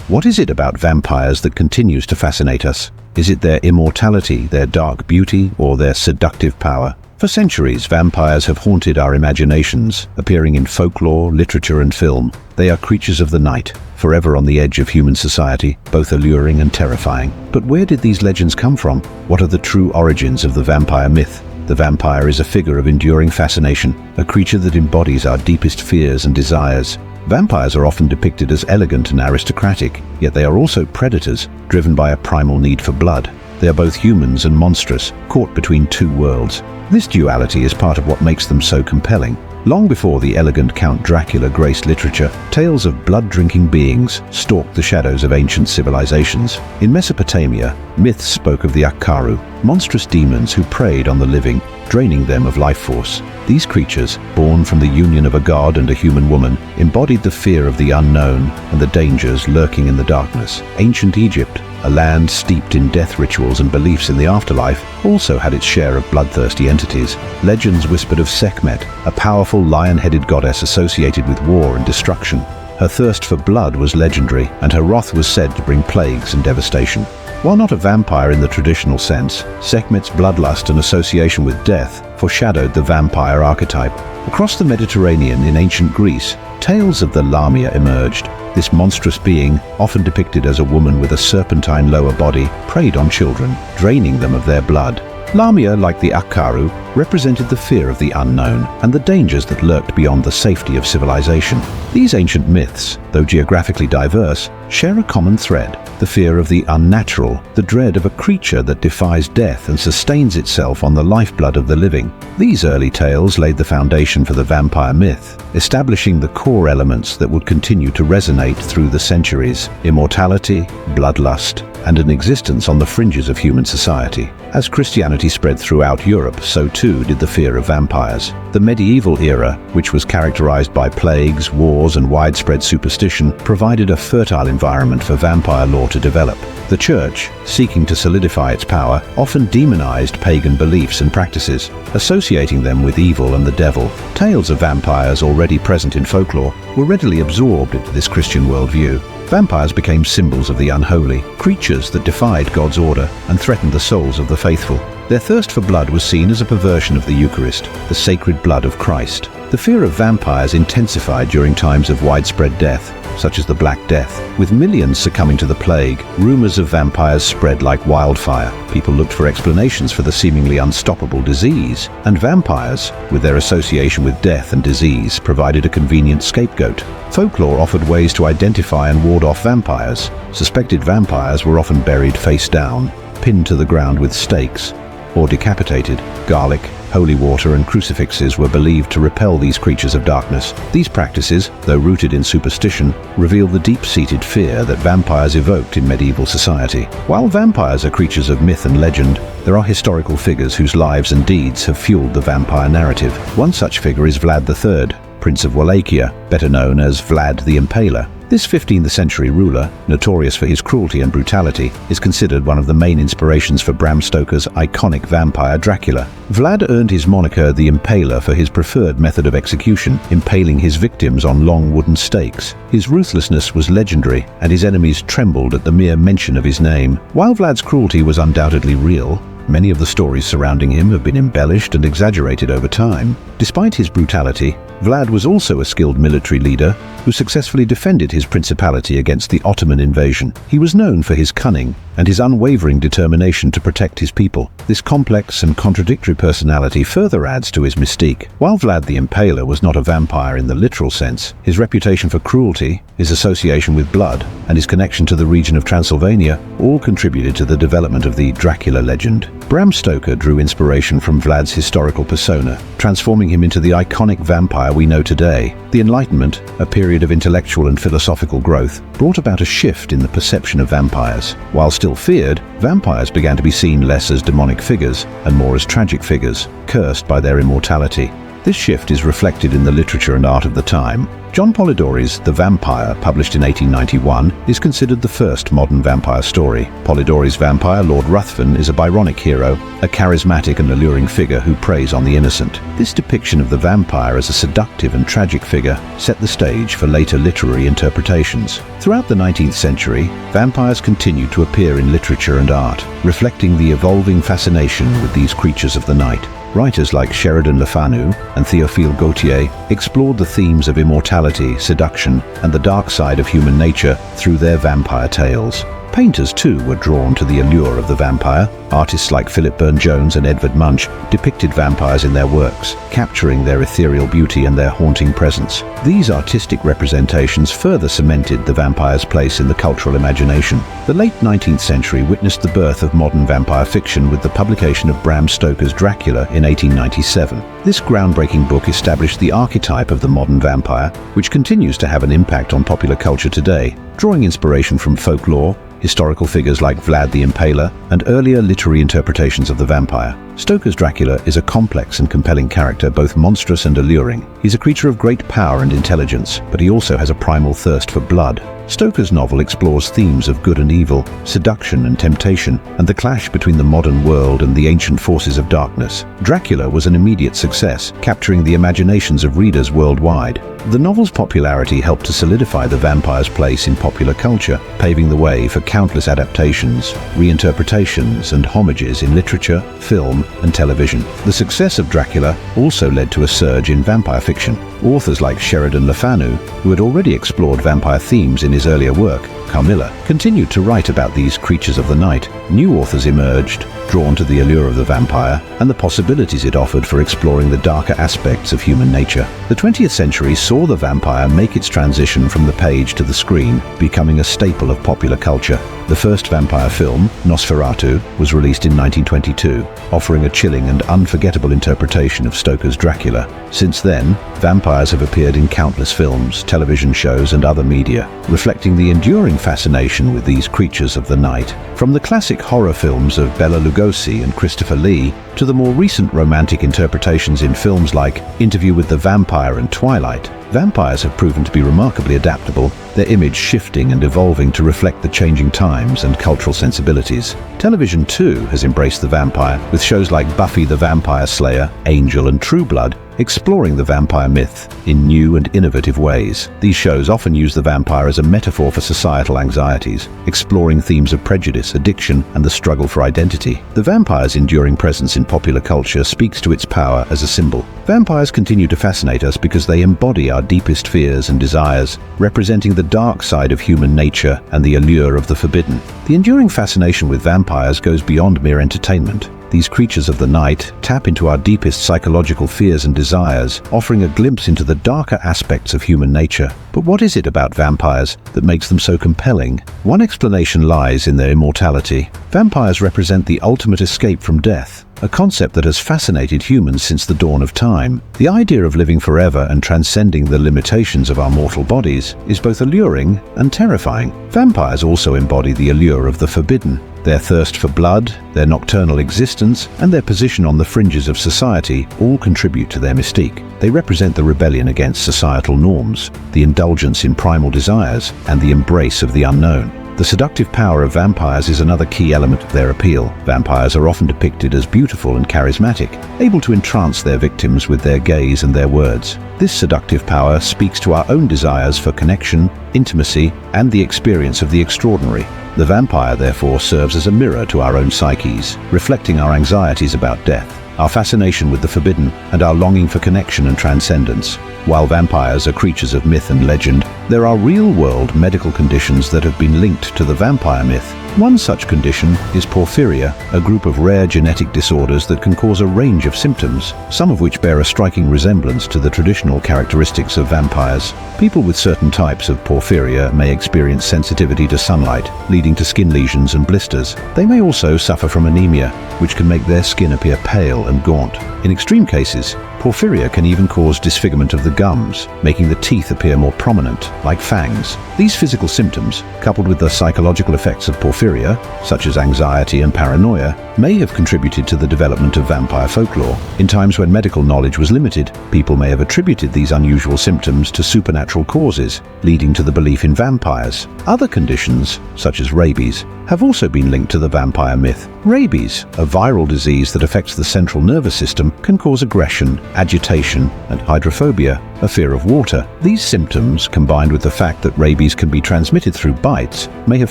What is it about vampires that continues to fascinate us? Is it their immortality, their dark beauty, or their seductive power? For centuries, vampires have haunted our imaginations, appearing in folklore, literature, and film. They are creatures of the night, forever on the edge of human society, both alluring and terrifying. But where did these legends come from? What are the true origins of the vampire myth? The vampire is a figure of enduring fascination, a creature that embodies our deepest fears and desires. Vampires are often depicted as elegant and aristocratic, yet they are also predators, driven by a primal need for blood. They are both humans and monstrous, caught between two worlds. This duality is part of what makes them so compelling. Long before the elegant Count Dracula graced literature, tales of blood-drinking beings stalked the shadows of ancient civilizations. In Mesopotamia, myths spoke of the akaru, monstrous demons who preyed on the living, draining them of life force. These creatures, born from the union of a god and a human woman, embodied the fear of the unknown and the dangers lurking in the darkness. Ancient Egypt, a land steeped in death rituals and beliefs in the afterlife, also had its share of bloodthirsty entities. Legends whispered of Sekhmet, a powerful lion-headed goddess associated with war and destruction. Her thirst for blood was legendary, and her wrath was said to bring plagues and devastation. While not a vampire in the traditional sense, Sekhmet's bloodlust and association with death foreshadowed the vampire archetype. Across the Mediterranean in ancient Greece, tales of the Lamia emerged. This monstrous being, often depicted as a woman with a serpentine lower body, preyed on children, draining them of their blood. Lamia, like the akaru, represented the fear of the unknown and the dangers that lurked beyond the safety of civilization. These ancient myths, though geographically diverse, share a common thread: the fear of the unnatural, the dread of a creature that defies death and sustains itself on the lifeblood of the living. These early tales laid the foundation for the vampire myth, establishing the core elements that would continue to resonate through the centuries: immortality, bloodlust, and an existence on the fringes of human society. As Christianity spread throughout Europe, so too did the fear of vampires. The medieval era, which was characterized by plagues, wars, and widespread superstition, provided a fertile environment for vampire lore to develop. The Church, seeking to solidify its power, often demonized pagan beliefs and practices, associating them with evil and the devil. Tales of vampires already present in folklore were readily absorbed into this Christian worldview. Vampires became symbols of the unholy, creatures that defied God's order and threatened the souls of the faithful. Their thirst for blood was seen as a perversion of the Eucharist, the sacred blood of Christ. The fear of vampires intensified during times of widespread death, such as the Black Death. With millions succumbing to the plague, rumors of vampires spread like wildfire. People looked for explanations for the seemingly unstoppable disease, and vampires, with their association with death and disease, provided a convenient scapegoat. Folklore offered ways to identify and ward off vampires. Suspected vampires were often buried face down, pinned to the ground with stakes, or decapitated. Garlic, holy water, and crucifixes were believed to repel these creatures of darkness. These practices, though rooted in superstition, reveal the deep-seated fear that vampires evoked in medieval society. While vampires are creatures of myth and legend, there are historical figures whose lives and deeds have fueled the vampire narrative. One such figure is Vlad III, Prince of Wallachia, better known as Vlad the Impaler. This 15th century ruler, notorious for his cruelty and brutality, is considered one of the main inspirations for Bram Stoker's iconic vampire Dracula. Vlad earned his moniker the Impaler for his preferred method of execution, impaling his victims on long wooden stakes. His ruthlessness was legendary, and his enemies trembled at the mere mention of his name. While Vlad's cruelty was undoubtedly real, many of the stories surrounding him have been embellished and exaggerated over time. Despite his brutality, Vlad was also a skilled military leader who successfully defended his principality against the Ottoman invasion. He was known for his cunning and his unwavering determination to protect his people. This complex and contradictory personality further adds to his mystique. While Vlad the Impaler was not a vampire in the literal sense, his reputation for cruelty, his association with blood, and his connection to the region of Transylvania all contributed to the development of the Dracula legend. Bram Stoker drew inspiration from Vlad's historical persona, transforming him into the iconic vampire we know today. The Enlightenment, a period of intellectual and philosophical growth, brought about a shift in the perception of vampires. While still feared, vampires began to be seen less as demonic figures and more as tragic figures, cursed by their immortality. This shift is reflected in the literature and art of the time. John Polidori's The Vampire, published in 1891, is considered the first modern vampire story. Polidori's vampire, Lord Ruthven, is a Byronic hero, a charismatic and alluring figure who preys on the innocent. This depiction of the vampire as a seductive and tragic figure set the stage for later literary interpretations. Throughout the 19th century, vampires continued to appear in literature and art, reflecting the evolving fascination with these creatures of the night. Writers like Sheridan Le Fanu and Théophile Gautier explored the themes of immortality, seduction, and the dark side of human nature through their vampire tales. Painters, too, were drawn to the allure of the vampire. Artists like Philip Burne-Jones and Edvard Munch depicted vampires in their works, capturing their ethereal beauty and their haunting presence. These artistic representations further cemented the vampire's place in the cultural imagination. The late 19th century witnessed the birth of modern vampire fiction with the publication of Bram Stoker's Dracula in 1897. This groundbreaking book established the archetype of the modern vampire, which continues to have an impact on popular culture today, drawing inspiration from folklore, historical figures like Vlad the Impaler, and earlier literary interpretations of the vampire. Stoker's Dracula is a complex and compelling character, both monstrous and alluring. He's a creature of great power and intelligence, but he also has a primal thirst for blood. Stoker's novel explores themes of good and evil, seduction and temptation, and the clash between the modern world and the ancient forces of darkness. Dracula was an immediate success, capturing the imaginations of readers worldwide. The novel's popularity helped to solidify the vampire's place in popular culture, paving the way for countless adaptations, reinterpretations, and homages in literature, film, and television. The success of Dracula also led to a surge in vampire fiction. Authors like Sheridan Le Fanu, who had already explored vampire themes in his earlier work, Carmilla, continued to write about these creatures of the night. New authors emerged, drawn to the allure of the vampire and the possibilities it offered for exploring the darker aspects of human nature. The 20th century saw the vampire make its transition from the page to the screen, becoming a staple of popular culture. The first vampire film, Nosferatu, was released in 1922, offering a chilling and unforgettable interpretation of Stoker's Dracula. Since then, vampires have appeared in countless films, television shows, and other media, reflecting the enduring fascination with these creatures of the night. From the classic horror films of Bela Lugosi and Christopher Lee to the more recent romantic interpretations in films like Interview with the Vampire and Twilight, vampires have proven to be remarkably adaptable, their image shifting and evolving to reflect the changing times and cultural sensibilities. Television, too, has embraced the vampire, with shows like Buffy the Vampire Slayer, Angel, and True Blood exploring the vampire myth in new and innovative ways. These shows often use the vampire as a metaphor for societal anxieties, exploring themes of prejudice, addiction, and the struggle for identity. The vampire's enduring presence in popular culture speaks to its power as a symbol. Vampires continue to fascinate us because they embody our deepest fears and desires, representing the dark side of human nature and the allure of the forbidden. The enduring fascination with vampires goes beyond mere entertainment. These creatures of the night tap into our deepest psychological fears and desires, offering a glimpse into the darker aspects of human nature. But what is it about vampires that makes them so compelling? One explanation lies in their immortality. Vampires represent the ultimate escape from death, a concept that has fascinated humans since the dawn of time. The idea of living forever and transcending the limitations of our mortal bodies is both alluring and terrifying. Vampires also embody the allure of the forbidden. Their thirst for blood, their nocturnal existence, and their position on the fringes of society all contribute to their mystique. They represent the rebellion against societal norms, the indulgence in primal desires, and the embrace of the unknown. The seductive power of vampires is another key element of their appeal. Vampires are often depicted as beautiful and charismatic, able to entrance their victims with their gaze and their words. This seductive power speaks to our own desires for connection, intimacy, and the experience of the extraordinary. The vampire, therefore, serves as a mirror to our own psyches, reflecting our anxieties about death, our fascination with the forbidden, and our longing for connection and transcendence. While vampires are creatures of myth and legend, there are real-world medical conditions that have been linked to the vampire myth. One such condition is porphyria, a group of rare genetic disorders that can cause a range of symptoms, some of which bear a striking resemblance to the traditional characteristics of vampires. People with certain types of porphyria may experience sensitivity to sunlight, leading to skin lesions and blisters. They may also suffer from anemia, which can make their skin appear pale and gaunt. In extreme cases, Porphyria can even cause disfigurement of the gums, making the teeth appear more prominent, like fangs. These physical symptoms, coupled with the psychological effects of porphyria, such as anxiety and paranoia, may have contributed to the development of vampire folklore. In times when medical knowledge was limited, people may have attributed these unusual symptoms to supernatural causes, leading to the belief in vampires. Other conditions, such as rabies, have also been linked to the vampire myth. Rabies, a viral disease that affects the central nervous system, can cause aggression, agitation, and hydrophobia, a fear of water. These symptoms, combined with the fact that rabies can be transmitted through bites, may have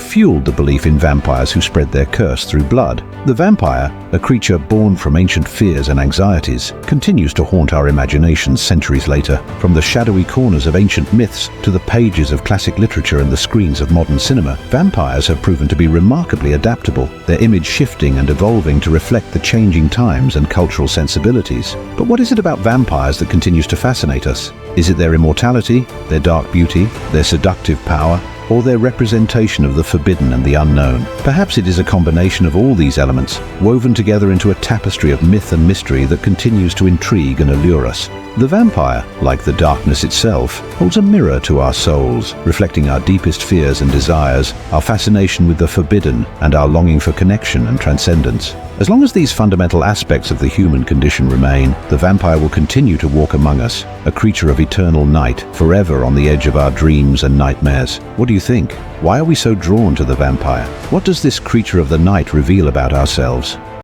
fueled the belief in vampires who spread their curse through blood. The vampire, a creature born from ancient fears and anxieties, continues to haunt our imaginations centuries later. From the shadowy corners of ancient myths to the pages of classic literature and the screens of modern cinema, vampires have proven to be remarkably adaptable, their image shifting and evolving to reflect the changing times and cultural sensibilities. But what is it about vampires that continues to fascinate us? Is it their immortality, their dark beauty, their seductive power, or their representation of the forbidden and the unknown? Perhaps it is a combination of all these elements, woven together into a tapestry of myth and mystery that continues to intrigue and allure us. The vampire, like the darkness itself, holds a mirror to our souls, reflecting our deepest fears and desires, our fascination with the forbidden, and our longing for connection and transcendence. As long as these fundamental aspects of the human condition remain, the vampire will continue to walk among us, a creature of eternal night, forever on the edge of our dreams and nightmares. What do you think? Why are we so drawn to the vampire? What does this creature of the night reveal about ourselves?